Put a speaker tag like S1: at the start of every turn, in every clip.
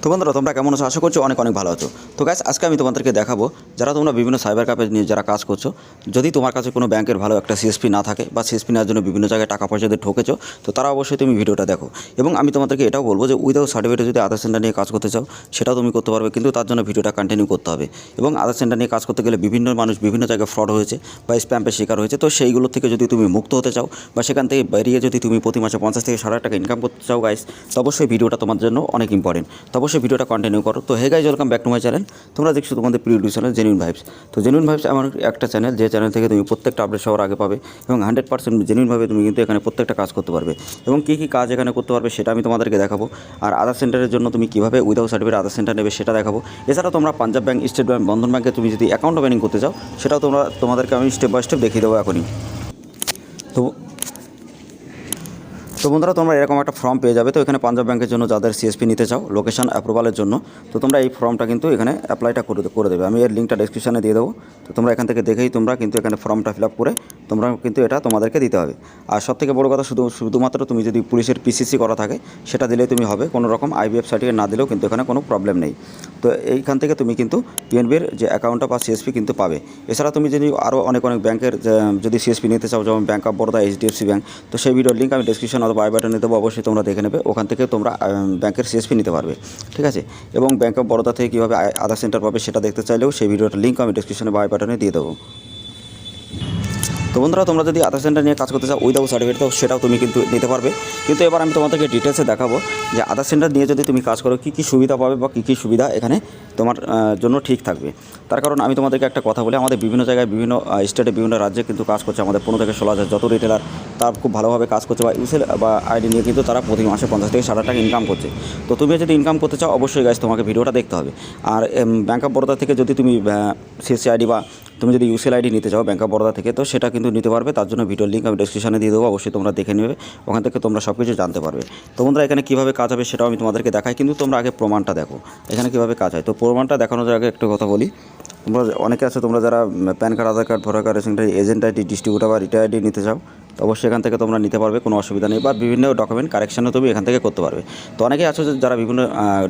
S1: তো বন্ধুরা তোমরা কেমন আছো? আশা করছি অনেক ভালো আছো। তো গাইস আজকে আমি তোমাদেরকে দেখাবো যারা তোমরা বিভিন্ন সাইবার ক্যাফে নিয়ে যারা কাজ করছো, যদি তোমার কাছে কোনো ব্যাংকের ভালো একটা সিএসপি না থাকে বা সিএসপি নেওয়ার জন্য বিভিন্ন জায়গায় টাকা পয়সা দিয়ে ঠকেছো, তো তারা অবশ্যই তুমি ভিডিওটা দেখো। এবং আমি তোমাদেরকে এটাও বলবো যে উইদাউট সার্টিফিকেটে যদি আধার সেন্টার নিয়ে কাজ করতে চাও সেটাও তুমি করতে পারবে, কিন্তু তার জন্য ভিডিওটা কন্টিনিউ করতে হবে। এবং আধার সেন্টার নিয়ে কাজ করতে গেলে বিভিন্ন মানুষ বিভিন্ন জায়গায় ফ্রড হয়েছে বা স্প্যামের শিকার হয়েছে, তো সেইগুলো থেকে যদি তুমি মুক্ত হতে চাও বা সেখান থেকে বেরিয়ে যদি তুমি প্রতি মাসে 50 থেকে 60 টাকা ইনকাম করতে চাও গাইস, তো অবশ্যই ভিডিওটা তোমার জন্য অনেক ইম্পর্টেন্ট। তো অবশ্যই ভিডিওটা কন্টিনিউ করো। তো hey guys, welcome back to my channel. তোমরা দেখছো তোমাদের প্রিয় চ্যানেল জেনুইন ভাইবস। তো জেনুইন ভাইবস এমন একটা চ্যানেল যে চ্যানেল থেকে তুমি প্রত্যেকটা আপডেট সবার আগে পাবে এবং 100% জেনুইনভাবে তুমি কিন্তু এখানে প্রত্যেকটা কাজ করতে পারবে। এবং কী কী কাজ এখানে করতে পারবে সেটা আমি তোমাদেরকে দেখাবো। আর আধার সেন্টারের জন্য তুমি কীভাবে উইদাউট সার্টিফিকেট আধার সেন্টার নেবে সেটা দেখাবো। এছাড়াও তোমরা পাঞ্জাব ব্যাংক, স্টেট ব্যাংক, বন্ধন ব্যাংকে তুমি যদি অ্যাকাউন্ট ওপেনিং করতে চাও সেটাও তোমাদেরকে আমি স্টেপ বাই স্টেপ দেখিয়ে দেবো এখনই। তো বন্ধুরা তোমরা এরকম একটা ফর্ম পেয়ে যাবে। তো এখানে পাঞ্জাব ব্যাংকের জন্য যাদের সিএসপি নিতে চাও লোকেশন অ্যাপ্রুভালের জন্য, তো তোমরা এই ফর্মটা কিন্তু এখানে অ্যাপ্লাইটা করে দেবে। আমি এর লিঙ্কটা ডেসক্রিপশনে দিয়ে দেবো। তো তোমরা এখান থেকে দেখেই তোমরা কিন্তু এখানে ফর্মটা ফিল আপ করে তোমরা কিন্তু এটা তোমাদেরকে দিতে হবে। আর সবথেকে বড় কথা শুধুমাত্র তুমি যদি পুলিশের পিসিসি করা থাকে সেটা দিলেই তুমি হবে, কোনো রকম আইবিএফ সার্টিফিকেট না দিলেও কিন্তু এখানে কোনো প্রবলেম নেই। তো এইখান থেকে তুমি কিন্তু পিএনবির যে অ্যাকাউন্টটা বা সিএসপি কিন্তু পাবে। এছাড়া তুমি যদি আরও অনেক ব্যাংকের যদি সিএসপি নিতে চাও, যেমন bank of Baroda, HDFC bank, তো সেই ভিডিওর লিঙ্ক আমি ডেসক্রিপশন অথবা আই বাটনে দেবো, অবশ্যই তোমরা দেখে নেবে। ওখান থেকে তোমরা ব্যাংকের সিএসপি নিতে পারবে, ঠিক আছে। এবং ব্যাংক অফ বরোদা থেকে কীভাবে আধার সেন্টার পাবে সেটা দেখতে চাইলেও সেই ভিডিওটার লিঙ্ক আমি ডেসক্রিপশনে বা আই বাটনে দিয়ে দেবো। তো বন্ধুরা তোমরা যদি আধার সেন্টার নিয়ে কাজ করতে চাও উইদাউট সার্টিফিকেট, তো সেটাও তুমি কিন্তু নিতে পারবে। কিন্তু এবার আমি তোমাদেরকে ডিটেলসে দেখাবো যে আধার সেন্টার নিয়ে যদি তুমি কাজ করো কী কী সুবিধা পাবে বা কী কী সুবিধা এখানে তোমার জন্য ঠিক থাকবে। তার কারণ আমি তোমাদেরকে একটা কথা বলি, আমাদের বিভিন্ন জায়গায় বিভিন্ন স্টেটে বিভিন্ন রাজ্যে কিন্তু কাজ করছে আমাদের 15 থেকে 16 হাজার যত রিটেলার তারা খুব ভালোভাবে কাজ করছে বা ইউসেল বা আইডি নিয়ে কিন্তু তারা প্রতি মাসে 50 থেকে 60 টাকা ইনকাম করছে। তো তুমি যদি ইনকাম করতে চাও অবশ্যই গাইস তোমাকে ভিডিওটা দেখতে হবে। আর ব্যাংক অফ বরোদা থেকে যদি তুমি সিএসসি আইডি বা তুমি যদি ইউসিএল আইডি নিতে চাও ব্যাংক অফ বরোদা থেকে, তো সেটা কিন্তু নিতে পারবে। তার জন্য ভিডিওর লিঙ্ক আমি ডেসক্রিপশনে দিয়ে দেবো, অবশ্যই তোমরা দেখে নেবে, ওখান থেকে তোমরা সব কিছু জানতে পারবে। তো বন্ধুরা এখানে কীভাবে কাজ হবে সেটাও আমি তোমাদেরকে দেখাই, কিন্তু তোমরা আগে প্রমাণটা দেখো এখানে কীভাবে কাজ হয়। তো প্রমাণটা দেখানোর আগে একটা কথা বলি, তোমরা অনেকে আছে তোমরা যারা PAN card, Aadhaar card, voter card, ration card, agent ID, distributor বা রিটায়ার আইডি নিতে চাও, তো অবশ্যই এখান থেকে তোমরা নিতে পারবে, কোনো অসুবিধা নেই। বা বিভিন্ন ডকুমেন্ট কারেকশানও তুমি এখান থেকে করতে পারবে। তো অনেকেই আছো যারা বিভিন্ন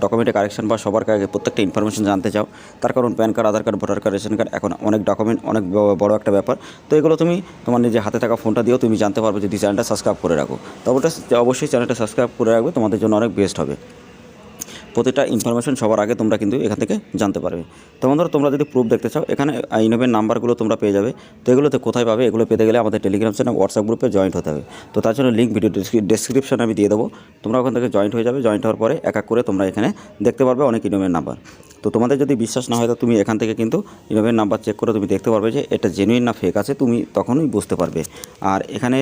S1: ডকুমেন্টে কারেকশান বা সবার কাছে প্রত্যেকটা ইনফরমেশন জানতে চাও, তার কারণ PAN card, Aadhaar card, voter card, ration card এখন অনেক ডকুমেন্ট, অনেক বড় একটা ব্যাপার। তো এগুলো তুমি তোমার নিজে হাতে থাকা ফোনটা দিয়েও তুমি জানতে পারবে যদি চ্যানেলটা সাবস্ক্রাইব করে রাখো। তো অবশ্যই চ্যানেলটা সাবস্ক্রাইব করে রাখবে, তোমাদের জন্য অনেক বেস্ট হবে। প্রতিটা ইনফরমেশন সবার আগে তোমরা কিন্তু এখান থেকে জানতে পারবে। তো বন্ধুরা তোমরা যদি প্রুফ দেখতে চাও এখানে ইনোভের নাম্বারগুলো তোমরা পেয়ে যাবে। তো এগুলোতে কোথায় পাবে? এগুলো পেতে গেলে আমাদের টেলিগ্রাম চ্যানেল, হোয়াটসঅ্যাপ গ্রুপে জয়েন্ট হতে হবে। তো তার জন্য লিঙ্ক ভিডিও ডেসক্রিপশনে আমি দিয়ে দেবো, তোমরা ওখান থেকে জয়েন্ট হয়ে যাবে। জয়েন্ট হওয়ার পরে এক এক করে তোমরা এখানে দেখতে পারবে অনেক ইনোভের নাম্বার। তো তোমাদের যদি বিশ্বাস না হয় তো তুমি এখান থেকে কিন্তু ইনোভের নাম্বার চেক করে তুমি দেখতে পারবে যে এটা জেনুইন না ফেক আছে, তুমি তখনই বুঝতে পারবে। আর এখানে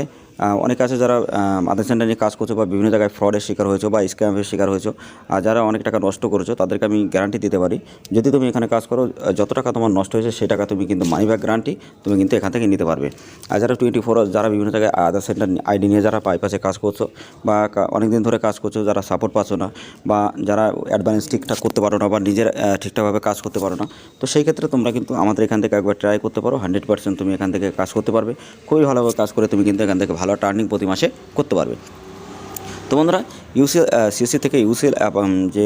S1: অনেকে আছে যারা আধার সেন্টার নিয়ে কাজ করছো বা বিভিন্ন জায়গায় ফ্রডের শিকার হয়েছো বা স্ক্যামের শিকার হয়েছো, আর যারা অনেক টাকা নষ্ট করেছো তাদেরকে আমি গ্যারান্টি দিতে পারি, যদি তুমি এখানে কাজ করো যত টাকা তোমার নষ্ট হয়েছে সেই টাকা তুমি কিন্তু মানি ব্যাক গ্যারান্টি তুমি কিন্তু এখান থেকে নিতে পারবে। আর যারা 24 আওয়ার্স যারা বিভিন্ন জায়গায় আধার সেন্টার আইডি নিয়ে যারা বাইপাসে কাজ করছো বা অনেক দিন ধরে কাজ করছো, যারা সাপোর্ট পাচ্ছ না বা যারা অ্যাডভান্স ঠিকঠাক করতে পারো না বা নিজের ঠিকঠাকভাবে কাজ করতে পারো না, তো সেই ক্ষেত্রে তোমরা কিন্তু আমাদের এখান থেকে একবার ট্রাই করতে পারো। 100% তুমি এখান থেকে কাজ করতে পারবে, খুবই ভালোভাবে কাজ করে তুমি কিন্তু এখান থেকে ভালো টার্নিং প্রতি মাসে করতে পারবে। তো বন্ধুরা সিএসসি থেকে ইউসিএল যে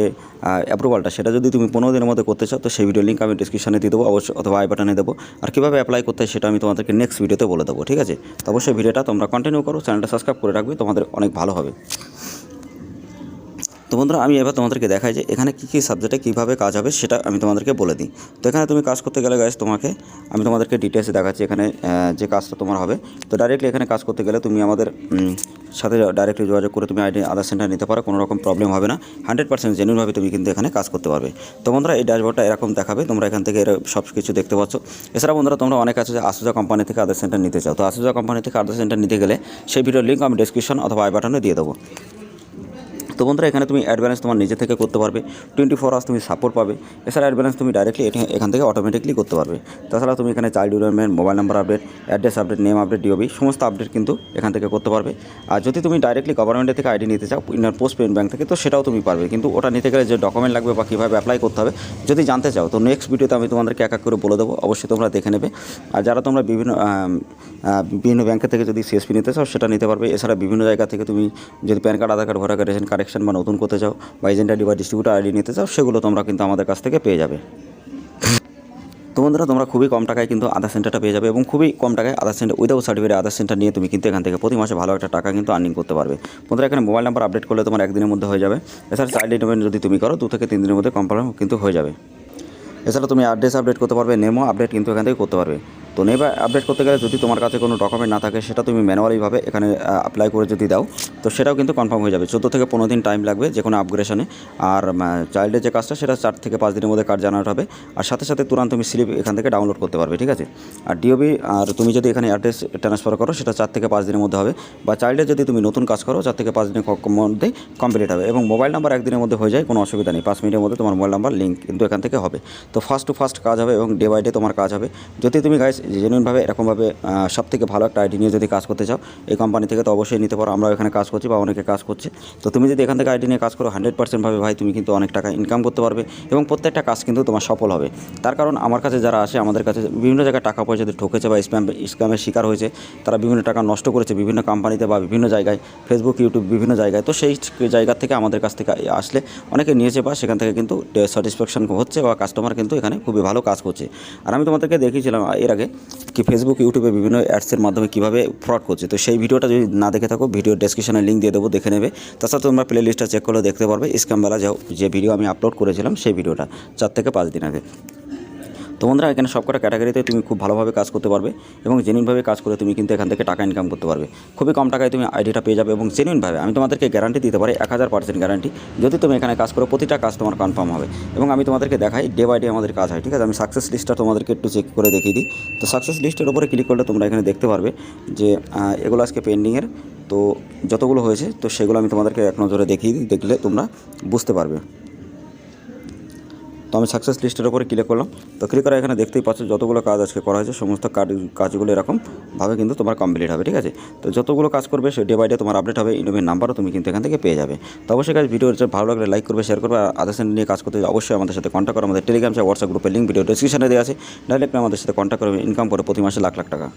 S1: অ্যাপ্রুভালটা সেটা যদি তুমি 15 দিনের মধ্যে করতে চাও তো সেই ভিডিও লিঙ্ক আমি ডিসক্রিপশনে দিয়ে দেবো, অবশ্যই অথবা আই বাটনে দেবো। আর কীভাবে অ্যাপ্লাই করতে হয় সেটা আমি তোমাদেরকে নেক্সট ভিডিওতে বলে দেবো, ঠিক আছে। তো অবশ্যই ভিডিওটা তোমরা কন্টিনিউ করো, চ্যানেলটা সাবস্ক্রাইব করে রাখবে, তোমাদের অনেক ভালো হবে। তো বন্ধুরা আমি এবার তোমাদেরকে দেখাই যে এখানে কী কী সাবজেক্টে কীভাবে কাজ হবে সেটা আমি তোমাদেরকে বলে দিই। তো এখানে তুমি কাজ করতে গেলে গাইস আমি তোমাদেরকে ডিটেলসে দেখাচ্ছি এখানে যে কাজটা তোমার হবে। তো ডাইরেক্টলি এখানে কাজ করতে গেলে তুমি আমাদের সাথে ডাইরেক্টলি যোগাযোগ করে তুমি আধার সেন্টার নিতে পারো, কোনো রকম প্রবলেম হবে না। 100% জেনুইনভাবে তুমি কিন্তু এখানে কাজ করতে পারবে। তো বন্ধুরা এই ড্যাশবোর্ডটা এরকম দেখাবে, তোমরা এখান থেকে সব কিছু দেখতে পাচ্ছ। এছাড়া বন্ধুরা তোমরা অনেক আছে যে আসুজা কোম্পানি থেকে আধার সেন্টার নিতে চাও, তো আসুজা কোম্পানি থেকে আধার সেন্টার নিতে গেলে সেই ভিডিওর লিঙ্ক আমি ডেসক্রিপশন অথবা আই বাটনে দিয়ে দেবো। তো বন্ধুরা এখানে তুমি অ্যাডভান্স তোমার নিজে থেকে করতে পারবে, 24 আওয়ার্স তুমি সাপোর্ট পাবে। এছাড়া অ্যাডভান্স তুমি ডাইরেক্টলি এখান থেকে অটোমেটিকলি করতে পারবে। তাছাড়া তুমি এখানে child development, mobile number update, address update, name update, DOB সমস্ত আপডেট কিন্তু এখান থেকে করতে পারবে। আর যদি তুমি ডাইরেক্টলি গভর্নমেন্টের থেকে আইডি নিতে চাও ইন্ডিয়ান পোস্ট পেমেন্ট ব্যাংক থেকে, তো সেটাও তুমি পারবে। কিন্তু ওটা নিতে গেলে যে ডকুমেন্ট লাগবে বা কীভাবে অ্যাপ্লাই করতে হবে যদি জানতে চাও তো নেক্সট ভিডিওতে আমি তোমাদেরকে এক এক করে বলে দেবো, অবশ্যই তোমরা দেখে নেবে। আর যারা তোমরা বিভিন্ন ব্যাংকের থেকে যদি সিএসপি নিতে চাও সেটা নিতে পারবে। এছাড়া বিভিন্ন জায়গা থেকে তুমি যদি PAN card, Aadhaar card, voter card, ration card correction বা নতুন করতে চাও বা এজেন্ট আইডি বা ডিস্ট্রিবিউটার আইডি নিতে চাও, সেগুলো তোমরা কিন্তু আমাদের কাছ থেকে পেয়ে যাবে। তো বন্ধুরা, তোমরা খুবই কম টাকায় কিন্তু আধার সেন্টারটা পেয়ে যাবে এবং খুবই কম টাকায় আধার সেন্টার উইদাউট সার্টিফিকেট আধার সেন্টার নিয়ে তুমি কিন্তু এখান থেকে প্রতি মাসে ভালো একটা টাকা কিন্তু আর্নিং করতে পারবে। বন্ধুরা, এখানে মোবাইল নাম্বার আপডেট করলে তোমার একদিনের মধ্যে হয়ে যাবে। এছাড়া চাইল্ড ডেভেলপমেন্ট যদি তুমি করো 2 থেকে 3 দিনের মধ্যে কনফার্ম কিন্তু হয়ে যাবে। এছাড়া তুমি অ্যাড্রেস আপডেট করতে পারবে, নেমও আপডেট কিন্তু এখান থেকে করতে পারবে। তো নেম আপডেট করতে গেলে যদি তোমার কাছে কোনো ডকুমেন্ট না থাকে, সেটা তুমি ম্যানুয়ালিভাবে এখানে অ্যাপ্লাই করে যদি দাও, তো সেটাও কিন্তু কনফার্ম হয়ে যাবে। 14 থেকে 15 দিন টাইম লাগবে যে কোনো আপগ্রেশনে। আর চাইল্ডের যে কাজটা, সেটা 4 থেকে 5 দিনের মধ্যে কার্ড জানাতে হবে। আর সাথে সাথে তুরন্ত তুমি স্লিপ এখান থেকে ডাউনলোড করতে পারবে, ঠিক আছে। আর ডিওবি আর তুমি যদি এখানে অ্যাড্রেস ট্রান্সফার করো, সেটা 4 থেকে 5 দিনের মধ্যে হবে। বা চাইল্ডের যদি তুমি নতুন কাজ করো, 4 থেকে 5 দিনের মধ্যে কমপ্লিট হবে। এবং মোবাইল নাম্বার একদিনের মধ্যে হয়ে যায়, কোনো অসুবিধা নেই। 5 মিনিটের মধ্যে তোমার মোবাইল নাম্বার লিঙ্ক কিন্তু এখান থেকে হবে। তো ফার্স্ট টু ফার্স্ট কাজ হবে এবং ডে বাই ডে তোমার কাজ হবে। যদি তুমি গাইস জেনুইনভাবে এরকমভাবে সব থেকে ভালো একটা আইডি নিয়ে যদি কাজ করতে চাও, এই কোম্পানি থেকে তো অবশ্যই নিতে পারো। আমরাও এখানে কাজ করছি বা অনেকে কাজ করছে। তো তুমি যদি এখান থেকে আইডি নিয়ে কাজ করো, 100% ভাবে ভাই তুমি কিন্তু অনেক টাকা ইনকাম করতে পারবে এবং প্রত্যেকটা কাজ কিন্তু তোমার সফল হবে। তার কারণ আমার কাছে যারা আসে, আমাদের কাছে বিভিন্ন জায়গায় টাকা পয়সা দিয়ে ঠকেছে বা স্ক্যামের শিকার হয়েছে, তারা বিভিন্ন টাকা নষ্ট করেছে বিভিন্ন কোম্পানিতে বা বিভিন্ন জায়গায়, ফেসবুক, ইউটিউব, বিভিন্ন জায়গায়। তো সেই জায়গা থেকে আমাদের কাছ থেকে আসলে অনেকে নিয়েছে বা সেখান থেকে কিন্তু স্যাটিসফ্যাকশন হচ্ছে বা কাস্টমার কিন্তু এখানে খুবই ভালো কাজ করছে। আর আমি তোমাদেরকে দেখিয়েছিলাম এর আগে কি ফেসবুক, ইউটিউবে বিভিন্ন অ্যাডসের মাধ্যমে কীভাবে ফ্রড করছে। তো সেই ভিডিওটা যদি না দেখে থাকো, ভিডিও ডেসক্রিপশনে লিঙ্ক দিয়ে দেবো, দেখে নেবে। তাছাড়া তোমরা প্লে লিস্টটা চেক করলে দেখতে পারবে স্ক্যামবেলা যে ভিডিও আমি আপলোড করেছিলাম, সেই ভিডিওটা 4 থেকে 5 দিন আগে। তো বন্ধুরা, এখানে সবকটা ক্যাটাগরিতে তুমি খুব ভালোভাবে কাজ করতে পারবে এবং জেনুইনভাবে কাজ করে তুমি কিন্তু এখান থেকে টাকা ইনকাম করতে পারবে। খুবই কম টাকায় তুমি আইডিটা পেয়ে যাবে এবং জেনুইনভাবে আমি তোমাদেরকে গ্যারান্টি দিতে পারি, 1000% গ্যারান্টি। যদি তুমি এখানে কাজ করো, প্রতিটা কাজ তোমার কনফার্ম হবে। এবং আমি তোমাদেরকে দেখাই ডে বাই ডে আমাদের কাজ হয়, ঠিক আছে। আমি সাকসেস লিস্টটা তোমাদেরকে একটু চেক করে দেখিয়ে দিই। তো সাকসেস লিস্টের উপরে ক্লিক করলে তোমরা এখানে দেখতে পারবে যে এগুলো আজকে পেন্ডিংয়ের তো যতগুলো হয়েছে, তো সেগুলো আমি তোমাদেরকে এক নজরে দেখিয়ে দিই, দেখলে তোমরা বুঝতে পারবে। তো আমি সাকসেস লিস্টের উপরে ক্লিক করলাম। তো ক্লিক করে এখানে দেখতেই পাচ্ছ যতগুলো কাজ আজকে করা হয়েছে, সমস্ত কাজগুলো এরকমভাবে কিন্তু তোমার কমপ্লিট হবে, ঠিক আছে। তো যতগুলো কাজ করবে সে ডে বাই ডে তোমার আপডেট হবে। ইনোভের নাম্বারও তুমি কিন্তু এখান থেকে পেয়ে যাবে। তো অবশ্যই কাজ ভিডিও ভালো লাগলে লাইক করবে, শেয়ার করবে। আর আদার সেন্টার নিয়ে কাজ করতে অবশ্যই আমাদের সাথে কন্ট্যাক্ট করো। আমাদের টেলিগ্রাম বা হোয়াটসঅ্যাপ গ্রুপের লিঙ্ক ভিডিও ডেসক্রিপশনে দেওয়া আছে। ডাইরেক্ট আমাদের সাথে কন্ট্যাক্ট করবে। ইনকাম করে প্রতি মাসে লাখ লাখ টাকা।